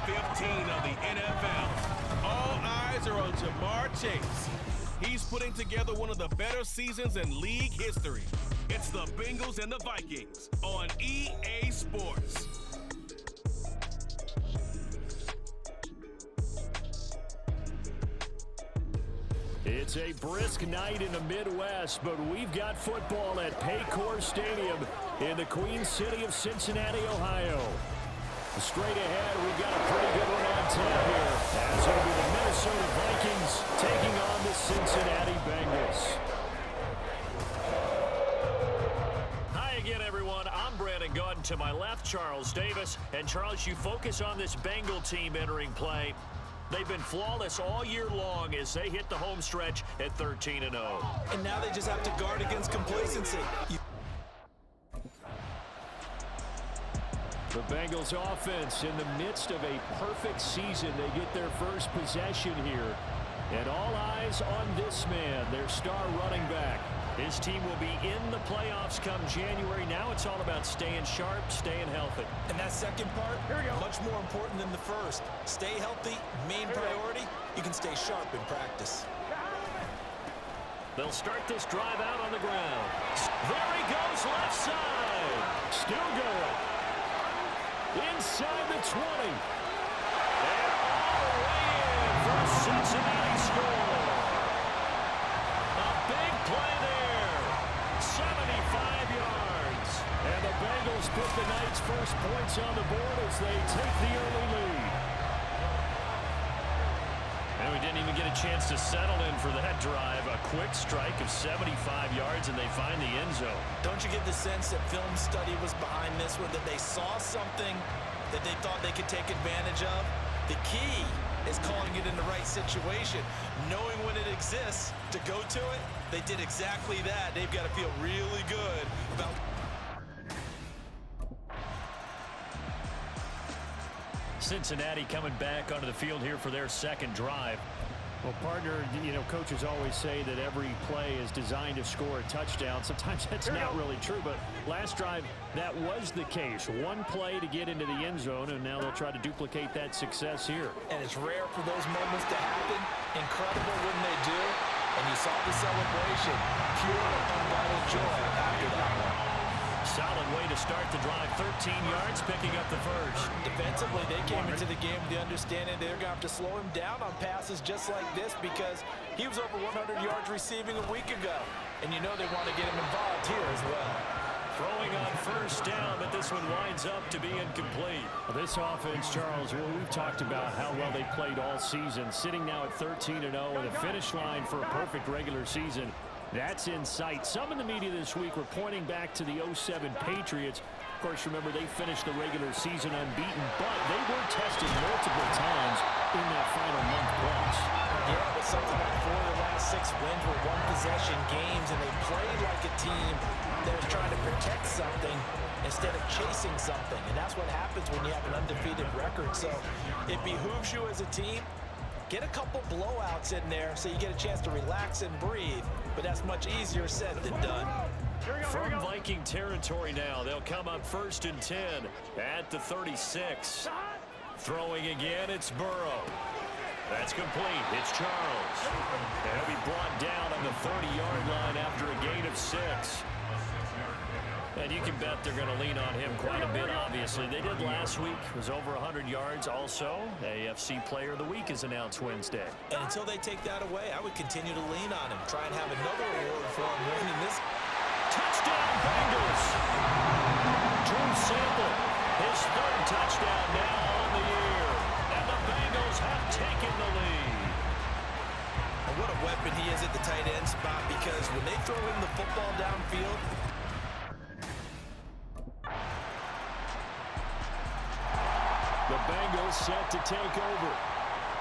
15 of the NFL. All eyes are on Jamar Chase. He's putting together one of the better seasons in league history. It's the Bengals and the Vikings on EA Sports. It's a brisk night in the Midwest, but we've got football at Paycor Stadium in the Queen City of Cincinnati, Ohio. Straight ahead, we've got a pretty good one on tap here, as it'll be the Minnesota Vikings taking on the Cincinnati Bengals. Hi again, everyone. I'm Brandon Gautin. To my left, Charles Davis. And Charles, you focus on this Bengal team entering play. They've been flawless all year long as they hit the home stretch at 13-0. And now they just have to guard against complacency. The Bengals offense in the midst of a perfect season. They get their first possession here. And all eyes on this man, their star running back. His team will be in the playoffs come January. Now it's all about staying sharp, staying healthy. And that second part, much more important than the first. Stay healthy, main priority. You can stay sharp in practice. They'll start this drive out on the ground. There he goes, left side. Still going. Inside the 20. And all the way in for a Cincinnati score. A big play there. 75 yards. And the Bengals put the night's first points on the board as they take the early lead. And we didn't even get a chance to settle in for that drive. A quick strike of 75 yards, and they find the end zone. Don't you get the sense that film study was behind this one, that they saw something that they thought they could take advantage of? The key is calling it in the right situation, knowing when it exists to go to it. They did exactly that. They've got to feel really good about. Cincinnati coming back onto the field here for their second drive. Well, partner, coaches always say that every play is designed to score a touchdown. Sometimes that's not really true, but last drive, that was the case. One play to get into the end zone, and now they'll try to duplicate that success here. And it's rare for those moments to happen. Incredible when they do. And you saw the celebration. Pure, unbridled joy after that one. Solid way to start the drive. 13 yards, picking up the first. Defensively, they came into the game with the understanding they're going to have to slow him down on passes just like this because he was over 100 yards receiving a week ago. And you know they want to get him involved here as well. Throwing on first down, but this one winds up to be incomplete. Well, this offense, Charles, we've talked about how well they played all season. Sitting now at 13-0 with a finish line for a perfect regular season. That's in sight. Some in the media this week were pointing back to the 07 Patriots. Of course, remember, they finished the regular season unbeaten, but they were tested multiple times in that final month plus. Yeah, but something like 4 of the last 6 wins were one-possession games, and they played like a team that was trying to protect something instead of chasing something. And that's what happens when you have an undefeated record. So it behooves you as a team. Get a couple blowouts in there so you get a chance to relax and breathe, but that's much easier said than done. From Viking territory now, they'll come up 1st and 10 at the 36. Throwing again, it's Burrow. That's complete. It's Charles. And he'll be brought down on the 30-yard line after a gain of 6. And you can bet they're going to lean on him quite a bit, obviously. They did last week. It was over 100 yards. Also, AFC Player of the Week is announced Wednesday. And until they take that away, I would continue to lean on him. Try and have another award for him winning this. Touchdown, Bengals! Drew Sample, his 3rd touchdown now on the year. And the Bengals have taken the lead. And what a weapon he is at the tight end spot, because when they throw him the football downfield, the Bengals set to take over.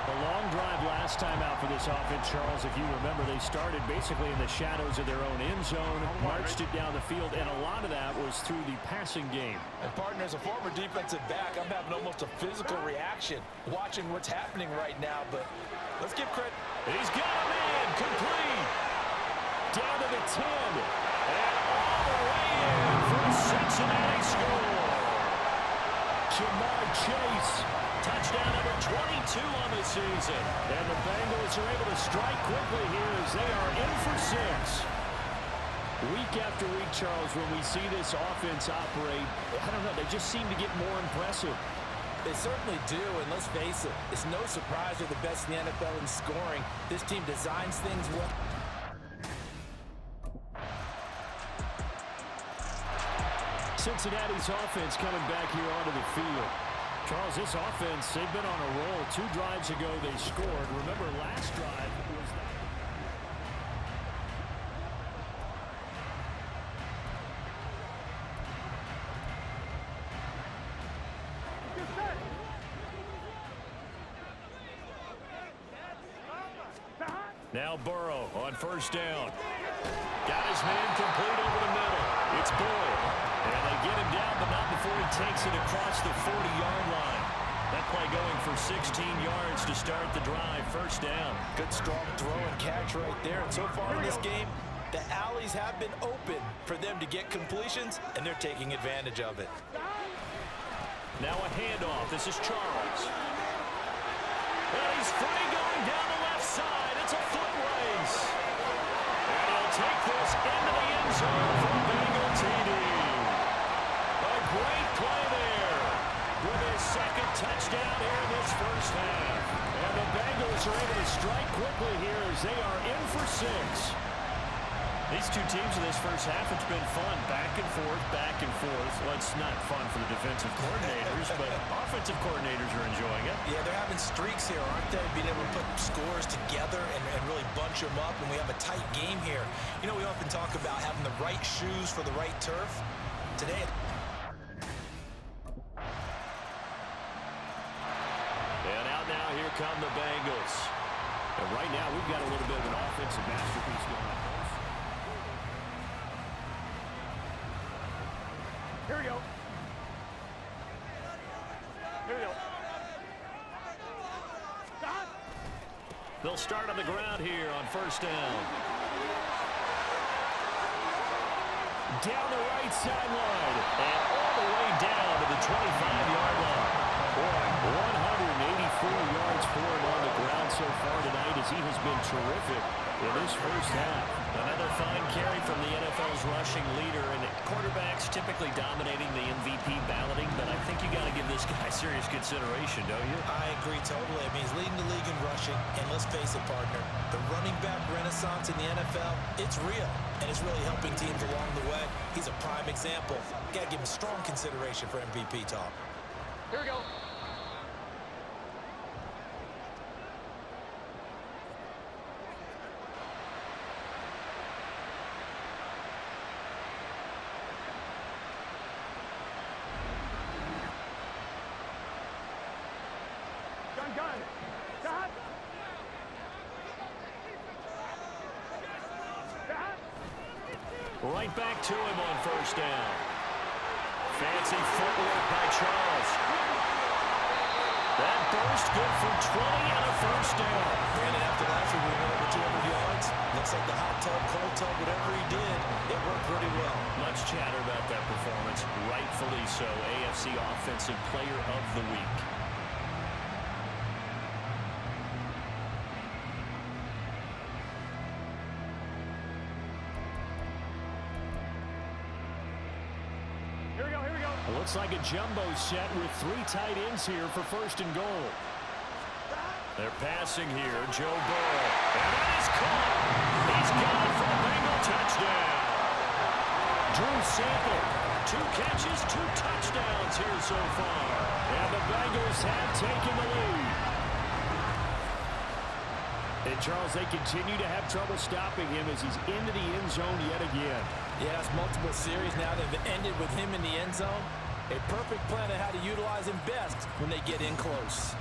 A long drive last time out for this offense, Charles. If you remember, they started basically in the shadows of their own end zone, marched it down the field, and a lot of that was through the passing game. And partner, as a former defensive back, I'm having almost a physical reaction watching what's happening right now, but let's give credit. He's got him in, complete. Down to the 10, and all the way in for a Cincinnati score. Jamar Chase. Touchdown number 22 on the season. And the Bengals are able to strike quickly here as they are in for 6. Week after week, Charles, when we see this offense operate, I don't know, they just seem to get more impressive. They certainly do, and let's face it, it's no surprise they're the best in the NFL in scoring. This team designs things well. Cincinnati's offense coming back here onto the field. Charles, this offense, they've been on a roll. 2 drives ago they scored. Remember, last drive was that. Now Burrow on first down. Got his man complete over the middle. It's Boyd. And they get him down, but not before he takes it across the 40-yard line. That play going for 16 yards to start the drive. First down. Good strong throw and catch right there. And so far in this game, the alleys have been open for them to get completions, and they're taking advantage of it. Now a handoff. This is Charles. And he's free going down the left side. It's a foot race. And he'll take this into the end zone for a Bengal TD. A great play there with his second touchdown here in this first half. And the Bengals are able to strike quickly here as they are in for 6. These two teams in this first half, it's been fun. Back and forth, back and forth. Well, it's not fun for the defensive coordinators, but offensive coordinators are enjoying it. Yeah, they're having streaks here, aren't they? Being able to put scores together and really bunch them up, and we have a tight game here. You know, we often talk about having the right shoes for the right turf. Today, and out now, here come the Bengals. And right now, we've got a little bit of an offensive masterpiece going on. Here we go. Here we go. They'll start on the ground here on first down. Down the right sideline. And all the way down to the 25-yard line. Boy, 184 yards for him on the ground so far tonight as he has been terrific in this first half. Another fine carry from the NFL's rushing leader, and quarterbacks typically dominating the MVP balloting, but I think you got to give this guy serious consideration, don't you? I agree totally. I mean, he's leading the league in rushing, and let's face it, partner, the running back renaissance in the NFL, it's real, and it's really helping teams along the way. He's a prime example. Got to give him strong consideration for MVP talk. Here we go. Right back to him on first down. Fancy footwork by Charles. That burst good for 20 and a first down. And after that, we went over 200 yards. Looks like the hot tub, cold tub, whatever he did, it worked pretty well. Much chatter about that performance. Rightfully so. AFC Offensive Player of the Week. Looks like a jumbo set with 3 tight ends here for first and goal. They're passing here. Joe Burrow. And that is caught. He's got it for a Bengal touchdown. Drew Sample. 2 catches, 2 touchdowns here so far. And the Bengals have taken the lead. And Charles, they continue to have trouble stopping him as he's into the end zone yet again. Yeah, it's multiple series now that have ended with him in the end zone. A perfect plan of how to utilize him best when they get in close.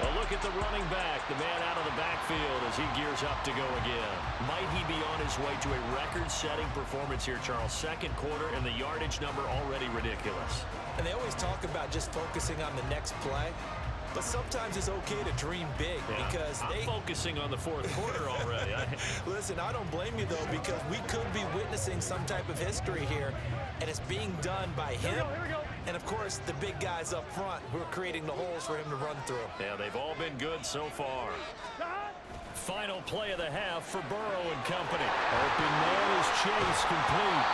Well, look look at the running back, the man out of the backfield as he gears up to go again. Might he be on his way to a record-setting performance here, Charles? Second quarter, and the yardage number already ridiculous. And they always talk about just focusing on the next play. But sometimes it's okay to dream big because I'm focusing on the fourth quarter already. Listen, I don't blame you, though, because we could be witnessing some type of history here, and it's being done by him. Here we go. And, of course, the big guys up front who are creating the holes for him to run through. Yeah, they've all been good so far. Final play of the half for Burrow and company. Open man is chase complete.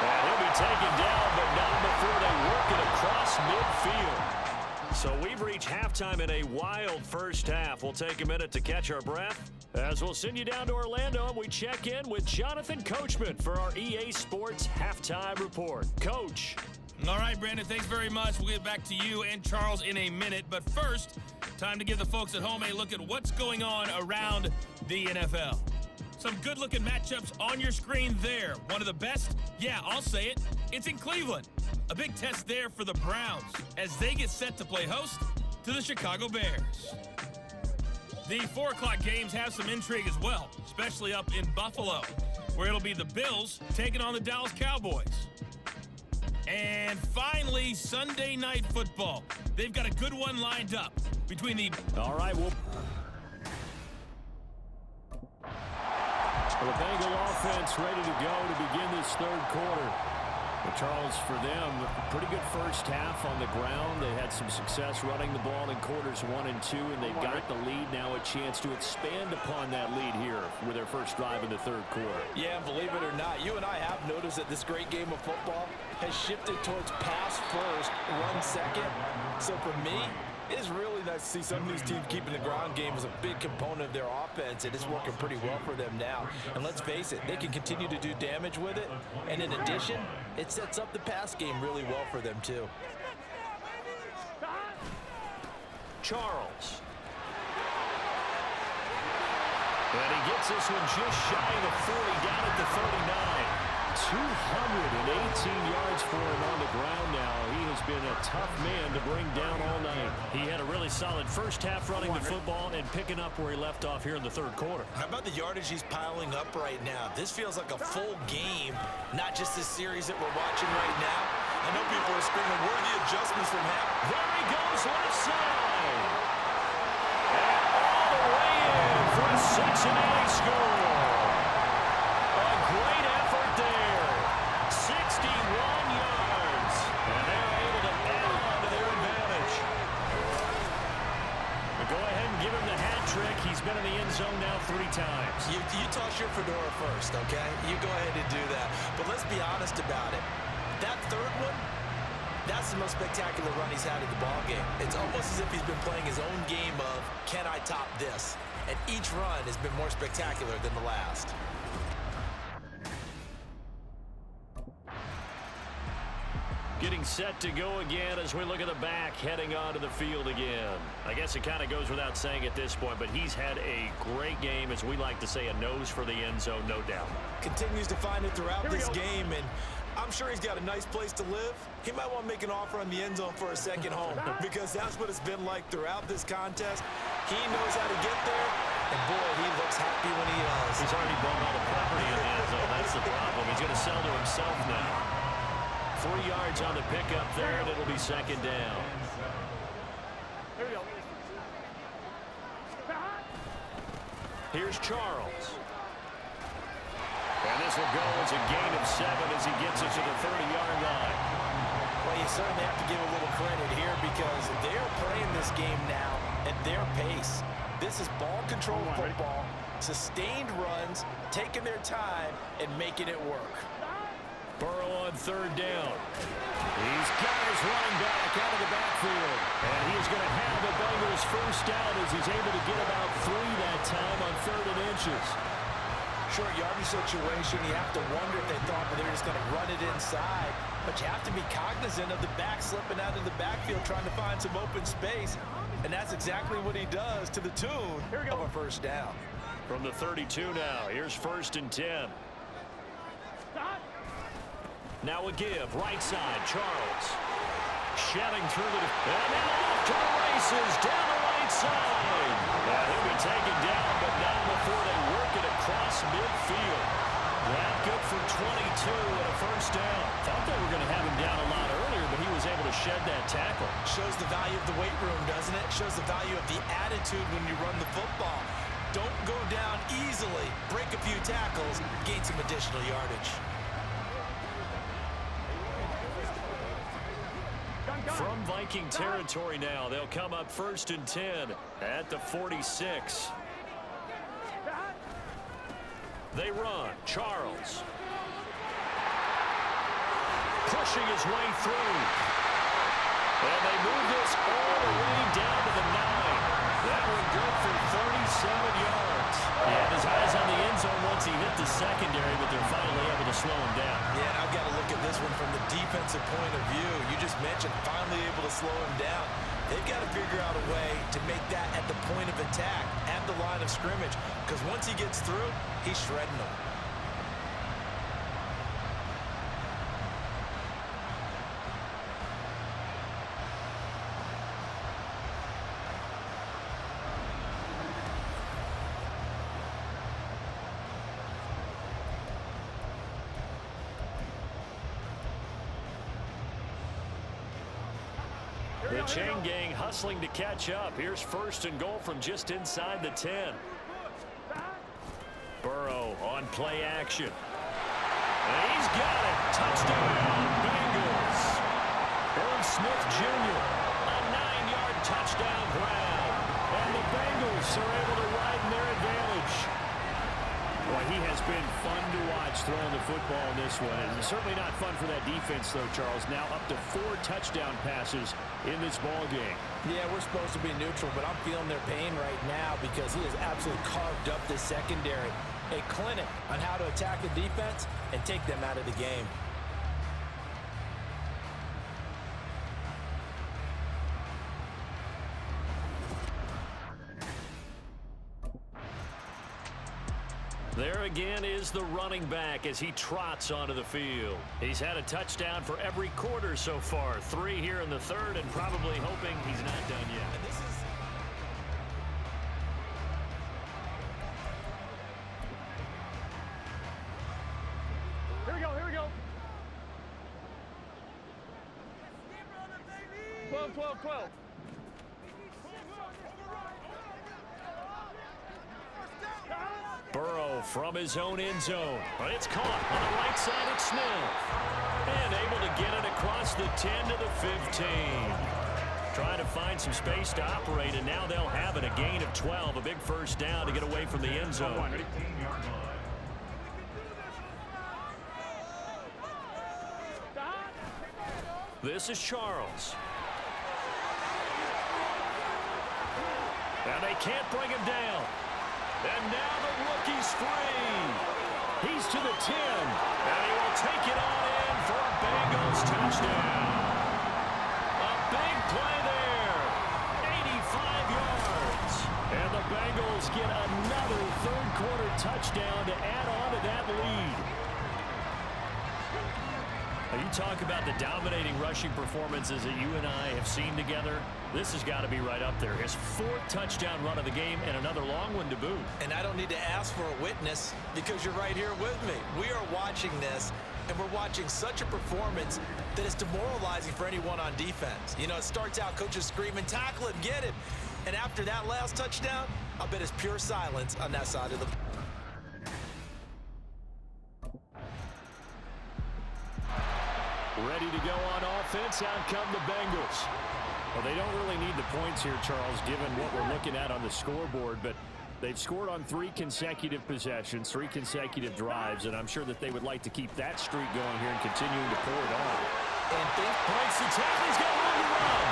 And he'll be taken down, but not before they work it across midfield. So we've reached halftime in a wild first half. We'll take a minute to catch our breath as we'll send you down to Orlando and we check in with Jonathan Coachman for our EA Sports Halftime Report. Coach. All right, Brandon, thanks very much. We'll get back to you and Charles in a minute. But first, time to give the folks at home a look at what's going on around the NFL. Some good-looking matchups on your screen there. One of the best, yeah, I'll say it, it's in Cleveland. A big test there for the Browns as they get set to play host to the Chicago Bears. The 4 o'clock games have some intrigue as well, especially up in Buffalo, where it'll be the Bills taking on the Dallas Cowboys. And finally, Sunday Night Football. They've got a good one lined up between the... All right, well, the Bengal offense ready to go to begin this third quarter. But Charles, for them, pretty good first half on the ground. They had some success running the ball in quarters 1 and 2, and they've got the lead now, a chance to expand upon that lead here with their first drive in the third quarter. Yeah, believe it or not, you and I have noticed that this great game of football has shifted towards pass first, run second. So for me, it is really nice to see some of these teams keeping the ground game as a big component of their offense, and it's working pretty well for them now. And let's face it, they can continue to do damage with it, and in addition, it sets up the pass game really well for them too. Charles. And he gets this one just shy of the 40, down at the 39. 218 yards for him on the ground now. He has been a tough man to bring down all night. He had a really solid first half running the football and picking up where he left off here in the third quarter. How about the yardage he's piling up right now? This feels like a full game, not just this series that we're watching right now. I know people are screaming, where are the adjustments from him? There he goes, left side. And all the way in for a Cincinnati score. A great effort there. 61 yards. And they're able to add on to their advantage. But go ahead and give him the hat trick. He's been in the end zone now 3 times. You toss your fedora first, okay? You go ahead and do that. But let's be honest about it. That third one, that's the most spectacular run he's had in the ballgame. It's almost as if he's been playing his own game of, can I top this? And each run has been more spectacular than the last. Getting set to go again as we look at the back, heading onto the field again. I guess it kind of goes without saying at this point, but he's had a great game, as we like to say, a nose for the end zone, no doubt. Continues to find it throughout this game, and I'm sure he's got a nice place to live. He might want to make an offer on the end zone for a second home because that's what it's been like throughout this contest. He knows how to get there, and boy, he looks happy when he does. He's already bought all the property in the end zone. That's the problem. He's going to sell to himself now. 3 yards on the pickup there, and it'll be second down. Here we go. Here's Charles. And this will go as a gain of 7 as he gets it to the 30-yard line. Well, you certainly have to give a little credit here because they're playing this game now at their pace. This is ball-control football, sustained runs, taking their time, and making it work. Burrow on third down. He's got his running back out of the backfield. And he's going to have the Bengals first down as he's able to get about 3 that time on 3rd and inches. Short yardage situation, you have to wonder if they thought that they were just going to run it inside. But you have to be cognizant of the back slipping out of the backfield trying to find some open space. And that's exactly what he does to the tune of a first down. From the 32 now, here's 1st and 10. Now a give, right side, Charles. Shedding through the... And then off to the races, down the right right side. Yeah, he'll be taken down, but not before they work it across midfield. That good for 22 and a first down. Thought they were going to have him down a lot earlier, but he was able to shed that tackle. Shows the value of the weight room, doesn't it? Shows the value of the attitude when you run the football. Don't go down easily. Break a few tackles, gain some additional yardage. From Viking territory now, they'll come up 1st and 10 at the 46. They run. Charles. Pushing his way through. And they move this all the way down to the 9. That one good for 37 yards. He had his eyes on the end zone once he hit the secondary, but they're finally able to slow him down. Yeah, and I've got to look at this one from the defensive point of view. You just mentioned finally able to slow him down. They've got to figure out a way to make that at the point of attack, at the line of scrimmage, because once he gets through, he's shredding them. The chain gang hustling to catch up. Here's 1st and goal from just inside the 10. Burrow on play action. And he's got it. Touchdown, Bengals. Irv Smith Jr. A 9-yard touchdown grab. And the Bengals are able to widen their advantage. Boy, he has been fun to watch throwing the football in this one. And certainly not fun for that defense, though, Charles. Now up to 4 touchdown passes in this ball game. Yeah, we're supposed to be neutral, but I'm feeling their pain right now because he has absolutely carved up this secondary. A clinic on how to attack the defense and take them out of the game. There again is the running back as he trots onto the field. He's had a touchdown for every quarter so far. 3 here in the 3rd, and probably hoping he's not done yet. And this is... Here we go, here we go. 12, 12, 12. Burrow from his own end zone. But it's caught on the right side of Smith. And able to get it across the 10 to the 15. Trying to find some space to operate, and now they'll have it. A gain of 12, a big first down to get away from the end zone. This is Charles. And they can't bring him down. And now the rookie's free. He's to the 10. And he will take it on in for a Bengals touchdown. A big play there. 85 yards. And the Bengals get another third-quarter touchdown to add on to that lead. Now, you talk about the dominating rushing performances that you and I have seen together. This has got to be right up there. His 4th touchdown run of the game and another long one to boot. And I don't need to ask for a witness because you're right here with me. We are watching this, and we're watching such a performance that it's demoralizing for anyone on defense. You know, it starts out coaches screaming, tackle him, get him. And after that last touchdown, I bet it's pure silence on that side of the... Ready to go on offense. Out come the Bengals. Well, they don't really need the points here, Charles, given what we're looking at on the scoreboard, but they've scored on 3 consecutive possessions, 3 consecutive drives, and I'm sure that they would like to keep that streak going here and continuing to pour it on. And breaks the tackle. He's got room to run.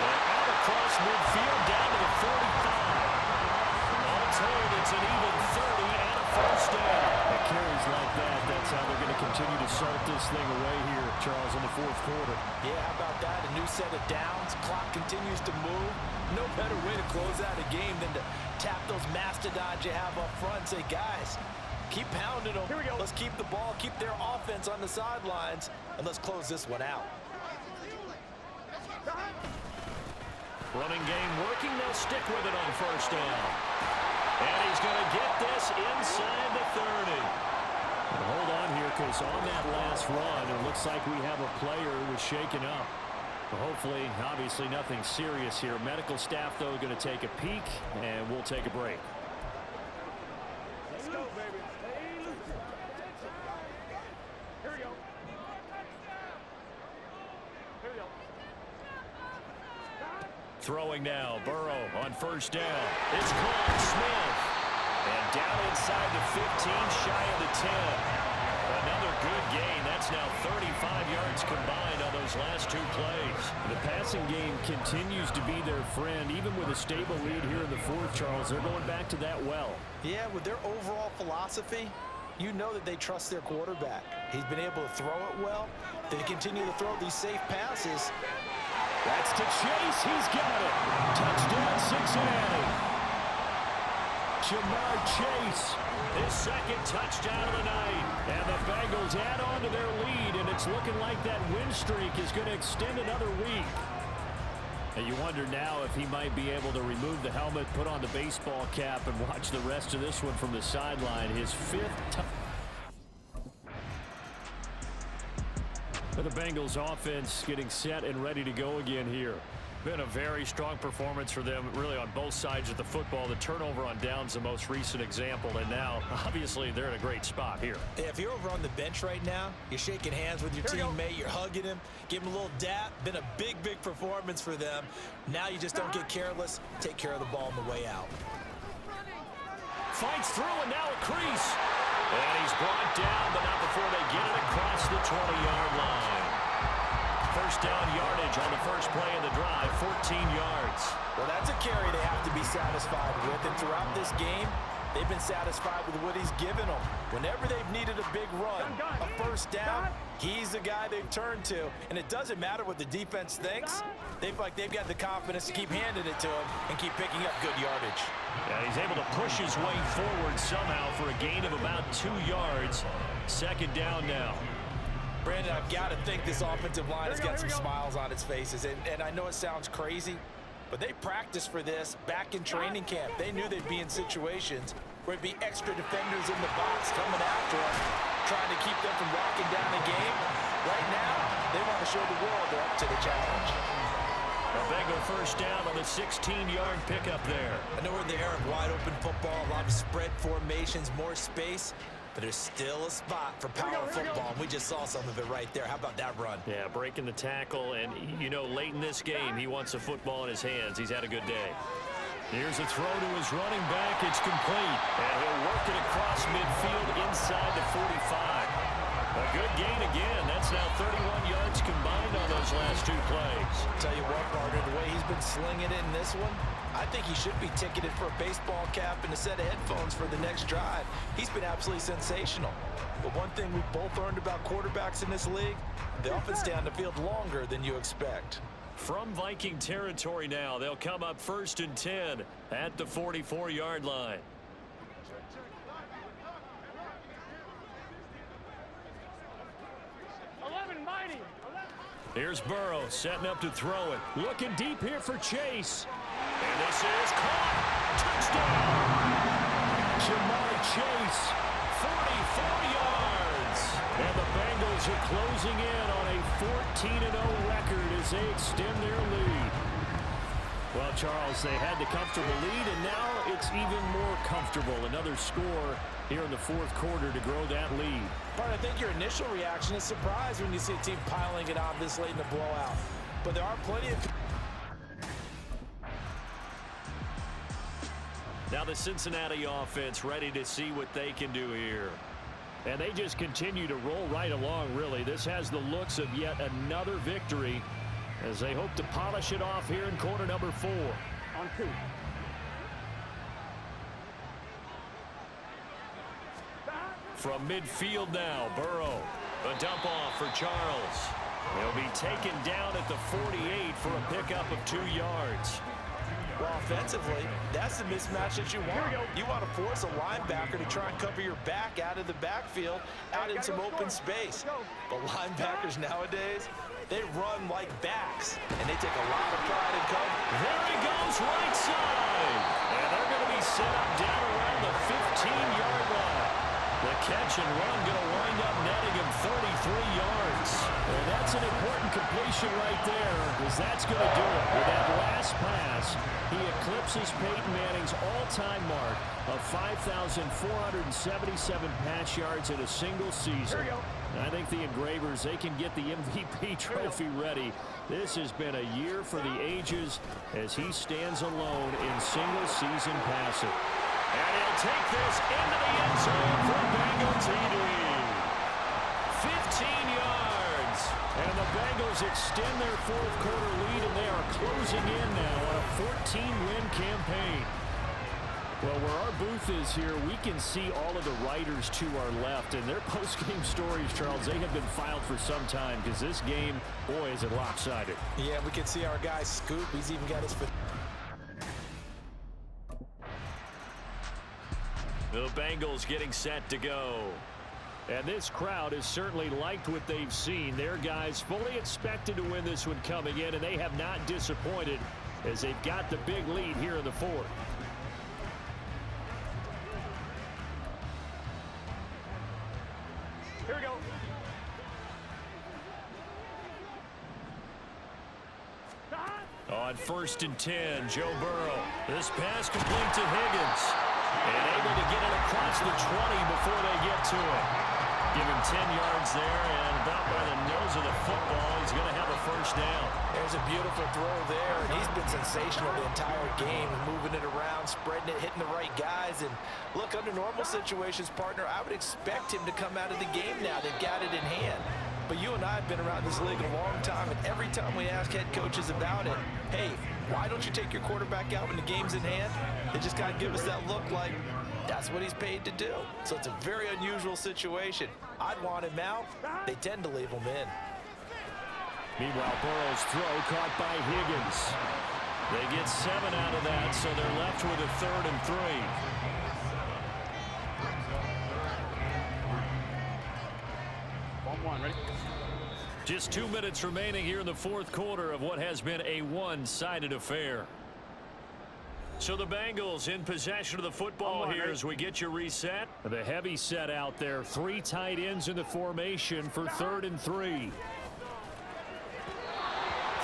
And out across midfield down to the 45. All told, it's an even 30 and a first down. It carries like that. That's how they're going to continue to salt this thing away here, Charles, in the 4th quarter. Yeah, how about that? A new set of downs. Clock continues to move. No better way to close out a game than to tap those mastodons you have up front and say, guys, keep pounding them. Here we go. Let's keep the ball, keep their offense on the sidelines, and let's close this one out. Running game working. They'll stick with it on first down. And he's going to get this inside the 30. Now hold on here, because on that last run, it looks like we have a player who was shaken up. Hopefully, obviously nothing serious here. Medical staff, though, going to take a peek, and we'll take a break. Let's go, baby. Here we go. Here we go. Throwing now, Burrow on first down. It's caught, Smith. And down inside the 15, shy of the 10. Another good gain. That's now 35 yards combined on those last two plays. The passing game continues to be their friend. Even with a stable lead here in the fourth, Charles, they're going back to that well. Yeah, with their overall philosophy, you know that they trust their quarterback. He's been able to throw it well. They continue to throw these safe passes. That's to Chase. He's got it. Touchdown, Cincinnati. Jamar Chase, his second touchdown of the night. And the Bengals add on to their lead, and it's looking like that win streak is going to extend another week. And you wonder now if he might be able to remove the helmet, put on the baseball cap, and watch the rest of this one from the sideline. His fifth touchdown. The Bengals offense getting set and ready to go again here. Been a very strong performance for them, really, on both sides of the football. The turnover on downs, the most recent example, and now, obviously, they're in a great spot here. Yeah, if you're over on the bench right now, you're shaking hands with your teammate, you're hugging him, give him a little dap. Been a big, big performance for them. Now you just don't get careless. Take care of the ball on the way out. Fights through, and now a crease. And he's brought down, but not before they get it across the 20-yard line. First down yardage on the first play of the drive, 14 yards. Well, that's a carry they have to be satisfied with. And throughout this game, they've been satisfied with what he's given them. Whenever they've needed a big run, a first down, he's the guy they've turned to. And it doesn't matter what the defense thinks. They've got the confidence to keep handing it to him and keep picking up good yardage. Yeah, he's able to push his way forward somehow for a gain of about 2 yards. Second down now. Brandon, I've got to think this offensive line has got some smiles on its faces. And I know it sounds crazy, but they practiced for this back in training camp. They knew they'd be in situations where it'd be extra defenders in the box coming after them, trying to keep them from locking down the game. Right now, they want to show the world they're up to the challenge. A Bengal first down on the 16-yard pickup there. I know we're in the era of wide-open football, a lot of spread formations, more space. But there's still a spot for power football, and we just saw some of it right there. How about that run? Yeah, breaking the tackle, and, you know, late in this game, he wants the football in his hands. He's had a good day. Here's a throw to his running back. It's complete, and he'll work it across midfield inside the 45. A good gain again. That's now 31 yards combined on those last two plays. Tell you what, partner, the way he's been slinging it in this one, I think he should be ticketed for a baseball cap and a set of headphones for the next drive. He's been absolutely sensational. But one thing we've both learned about quarterbacks in this league, they often stay on the field longer than you expect. From Viking territory now, they'll come up 1st and 10 at the 44-yard line. Here's Burrow setting up to throw it. Looking deep here for Chase. And this is caught. Touchdown. Jamar Chase, 44 yards. And the Bengals are closing in on a 14-0 record as they extend their lead. Well, Charles, they had the comfortable lead, and now it's even more comfortable. Another score here in the fourth quarter to grow that lead. But I think your initial reaction is surprise when you see a team piling it on this late in the blowout. But there are plenty of... Now the Cincinnati offense ready to see what they can do here. And they just continue to roll right along, really. This has the looks of yet another victory as they hope to polish it off here in quarter number 4. On 2. From midfield now, Burrow. A dump off for Charles. He'll be taken down at the 48 for a pickup of 2 yards. Well, offensively, that's the mismatch that you want. You want to force a linebacker to try and cover your back out of the backfield, out in some open space. But linebackers nowadays, they run like backs, and they take a lot of pride in There he goes, right side. And they're going to be set up down around the 15-yard line. The catch and run going to wind up netting him 33 yards. And that's an important completion right there, because that's going to do it. With that last pass, he eclipses Peyton Manning's all-time mark of 5,477 pass yards in a single season. I think the Engravers, they can get the MVP trophy ready. This has been a year for the ages as he stands alone in single-season passing. And he'll take this into the end zone for a Bengal TD. 15 yards. And the Bengals extend their fourth quarter lead, and they are closing in now on a 14-win campaign. Well, where our booth is here, we can see all of the writers to our left, and their post-game stories, Charles, they have been filed for some time, because this game, boy, is it lopsided. Yeah, we can see our guy Scoop. He's even got his... The Bengals getting set to go. And this crowd has certainly liked what they've seen. Their guys fully expected to win this one coming in, and they have not disappointed as they've got the big lead here in the fourth. Here we go. On 1st and 10, Joe Burrow. This pass complete to Higgins. And able to get it across the 20 before they get to it. Give him 10 yards there, and about by the nose of the football, he's going to have a first down. There's a beautiful throw there, and he's been sensational the entire game, moving it around, spreading it, hitting the right guys. And look, under normal situations, partner, I would expect him to come out of the game now. They've got it in hand. But you and I have been around this league a long time, and every time we ask head coaches about it, hey, why don't you take your quarterback out when the game's in hand? They just got to give us that look like that's what he's paid to do. So it's a very unusual situation. I'd want him out. They tend to leave him in. Meanwhile, Burrow's throw caught by Higgins. They get 7 out of that, so they're left with a 3rd and 3. Ready? Just 2 minutes remaining here in the fourth quarter of what has been a one-sided affair. So the Bengals in possession of the football here as we get you reset. The heavy set out there. 3 tight ends in the formation for 3rd and 3.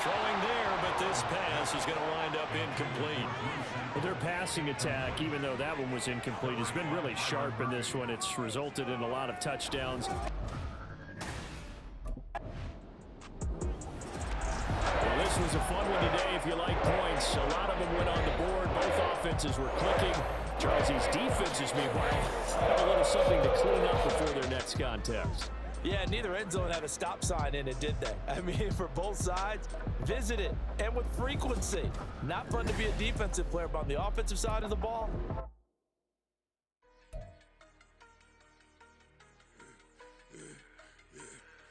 Throwing there, but this pass is going to wind up incomplete. Well, their passing attack, even though that one was incomplete, has been really sharp in this one. It's resulted in a lot of touchdowns. This was a fun one today if you like points. A lot of them went on the board. Both offenses were clicking. Charles, these defenses, meanwhile, have a little something to clean up before their next contest. Yeah, neither end zone had a stop sign in it, did they? I mean, for both sides, visit it, and with frequency. Not fun to be a defensive player, but on the offensive side of the ball,